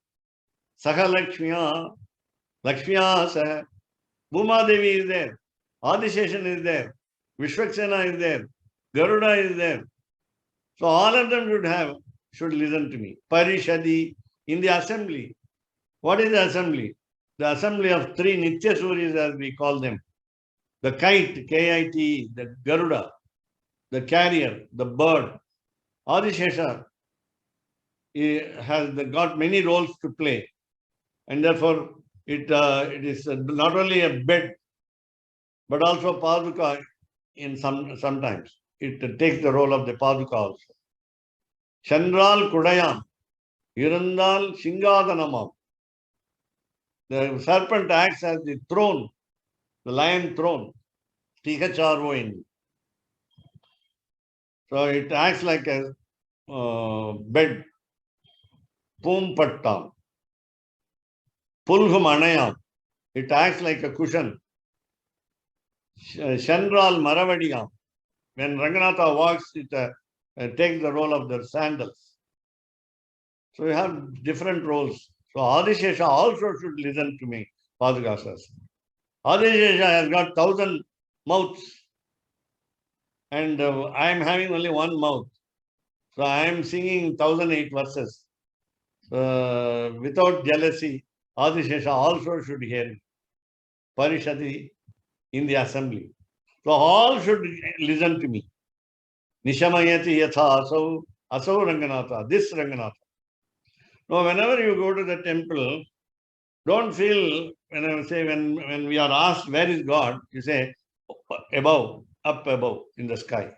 Lakshmiya Saha, Bhuma Devi is there, Adisheshan is there, Vishwaksena is there, Garuda is there. So all of them should listen to me. Parishadi, in the assembly. What is the assembly? The assembly of three Nitya Suris, as we call them. The kite, K-I-T, the Garuda, the carrier, the bird. Adishesha has got many roles to play. And therefore, it is not only a bed, but also Paduka in sometimes. It takes the role of the Paduka also. Chandral Kudayam, Irandal Shingadanamam. The serpent acts as the throne, the lion throne. Tikacharvo. So it acts like a bed. Pum Pattam. Pulhum Anayam. It acts like a cushion. Chandral Maravadiyam. When Ranganatha walks, it takes the role of the sandals. So we have different roles. So Adishesha also should listen to me, Padukasahasram. Adishesha has got 1,000 mouths. And I am having only one mouth. So I am singing 1,008 verses. Without jealousy, Adishesha also should hear me. Parishadi in the assembly. So all should listen to me. Nishamayati yatha asau Ranganatha, this Ranganatha. Now, whenever you go to the temple, don't feel, when we are asked where is God, you say above, up above in the sky.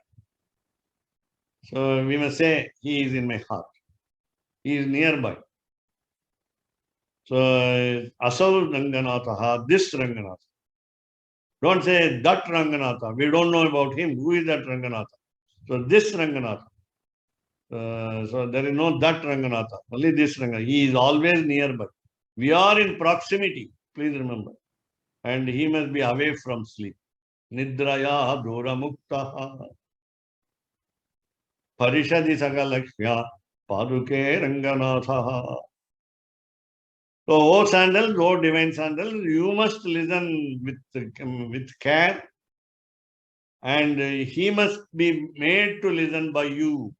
So we must say he is in my heart. He is nearby. So Asau Ranganatha, this Ranganatha. Don't say that Ranganatha. We don't know about him. Who is that Ranganatha? So this Ranganatha. So there is no that Ranganatha. Only this Ranganatha. He is always nearby. We are in proximity. Please remember. And he must be away from sleep. Nidraya Dura Muktaha. Parishadi Sagalakshya Paduke Ranganatha. So, O sandals, O divine sandals, you must listen with care, and he must be made to listen by you.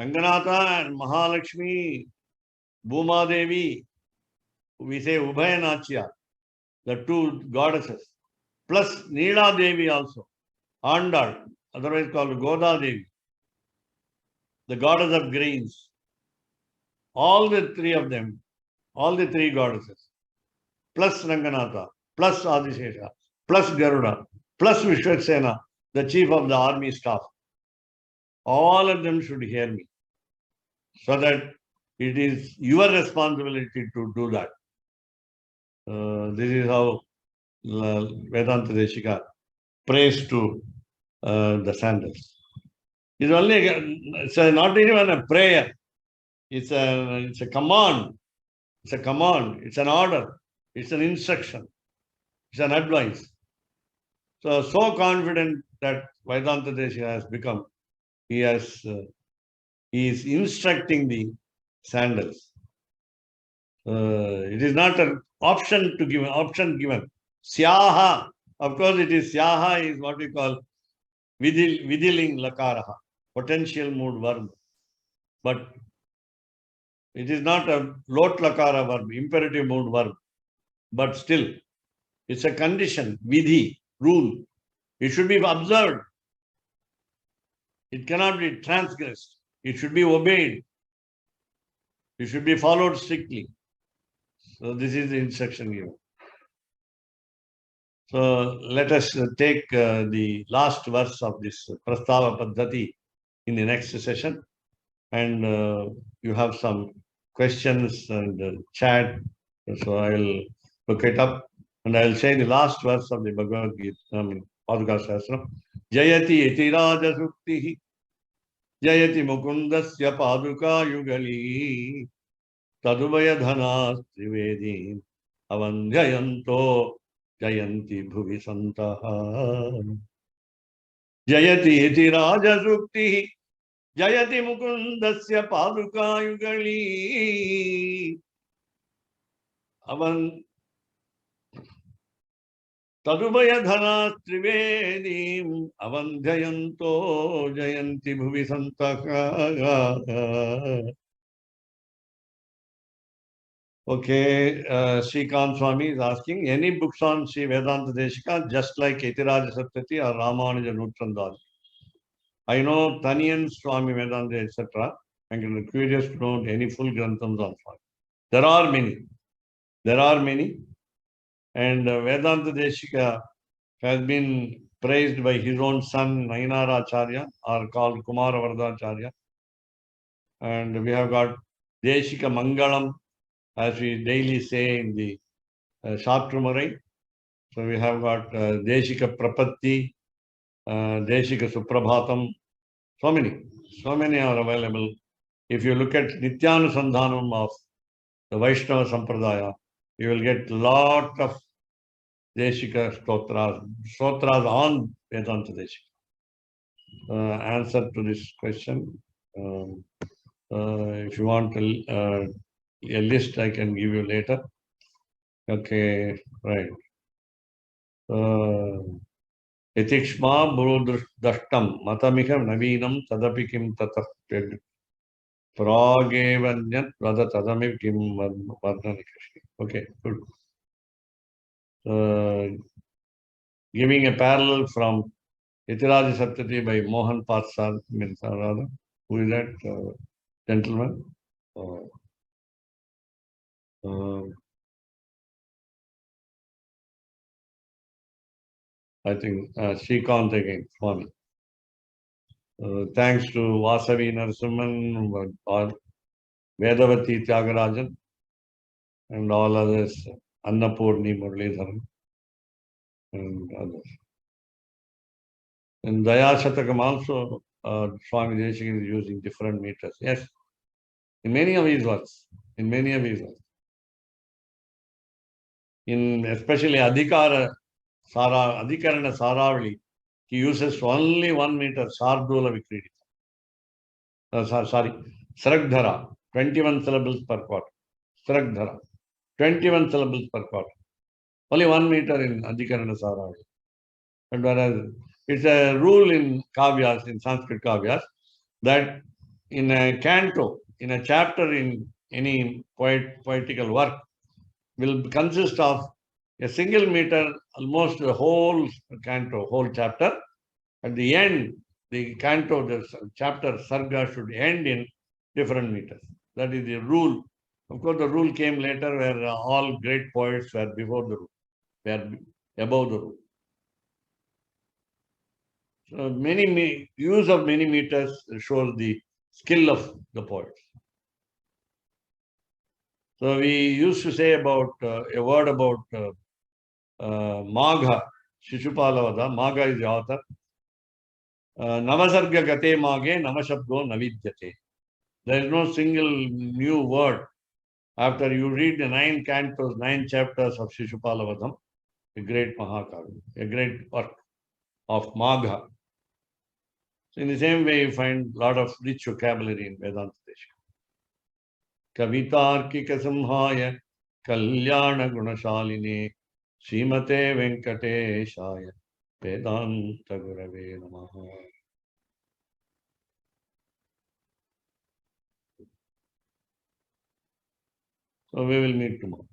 Ranganatha and Mahalakshmi, Bhuma Devi, we say Ubhayanachya, the two goddesses, plus Neela Devi also, Andal, otherwise called Goda Devi, the goddess of grains. All the three of them, all the three goddesses, plus Ranganatha, plus Adishesha, plus Garuda, plus Vishwaksena, the chief of the army staff. All of them should hear me, so that it is your responsibility to do that. This is how Vedantadeshika prays to the sandals. It's not even a prayer. It's a command. It's a command. It's an order. It's an instruction. It's an advice. So confident that Vedantadeshika has become. He is instructing the sandals. It is not an option given. Syaha, of course, it is Syaha is what we call vidiling lakaraha, potential mood verb. But it is not a lot lakara verb, imperative mood verb. But still, it's a condition, vidhi, rule. It should be observed. It cannot be transgressed. It should be obeyed. It should be followed strictly. So this is the instruction given. So let us take the last verse of this Prastava Paddhati in the next session. And you have some questions and chat. So I will look it up. And I will say the last verse of the Bhagavad Gita, Padukasahasram. Jayati iti raja suktihi. Jayati mukundasya paduka yugali. Tadubaya dhanas trivedi. Avandhyayanto Jayanti bhuvi santaha. Jayati iti raja suktihi. Jayati mukundasya paduka yugali. Tadubaya dhana trivedim avandhayanto jayanti bhuvi santaka. Okay, Srikant Swami is asking, any books on Sri Vedantadeshika, just like Yatiraja Saptati or Ramanuja Nutrandal? I know Taniyan Swami Vedanta, etc. I'm curious to know any full granthams on Swami. There are many. There are many. And Vedantadeshika has been praised by his own son, Nayanaracharya, or called Kumaravardhacharya. And we have got Deshika Mangalam, as we daily say in the Shatrumurai. So we have got Deshika Prapatti, Deshika Suprabhatam. So many are available. If you look at Nityanusandhanam of the Vaishnava Sampradaya, you will get lot of Deshika stotras on Vedantadeshika. Answer to this question. If you want a list, I can give you later. Okay, right. Itikshma Burudashtam Matamika Navinam Tadapi Kim Tataped Pragevanyat Vada Tadamik Kim Varnanikashi. Okay, good. Giving a parallel from Yatiraja Saptati by Mohan Patsal, means rather, who is that gentleman? I think Srikant again, Swami. Thanks to Vasavi Narasimhan, or Vedavati Tyagarajan, and all others, Annapurni Muralidharan, and others. In Daya Shatakam also, Swami Deshika is using different meters. Yes, in many of his works. In many of his works. In especially Adhikarana Saravali, he uses only 1 meter, Sardula Vikridita. Sragdhara, 21 syllables per quarter. Sragdhara, 21 syllables per quarter. Only 1 meter in Adhikarana Saravali. And whereas it's a rule in kavyas, in Sanskrit kavyas, that in a canto, in a chapter in any poetical work, will consist of a single meter, almost the whole canto, whole chapter. At the end, the canto, the chapter, sarga should end in different meters. That is the rule. Of course, the rule came later where all great poets were before the rule, were above the rule. So use of many meters shows the skill of the poets. So we used to say about a word about Magha, Shishupalavada. Magha is the author. Navasarga gate mage namashabdo navidyate. There is no single new word. After you read the 9 cantos, 9 chapters of Shishupalavadam, a great Mahakavya, a great work of Magha. So in the same way, you find a lot of rich vocabulary in Vedantadeshika. Kavitarkika samhaya kalyana gunashaline Srimate Venkateshaya Vedanta Gurave Namaha. So we will meet tomorrow.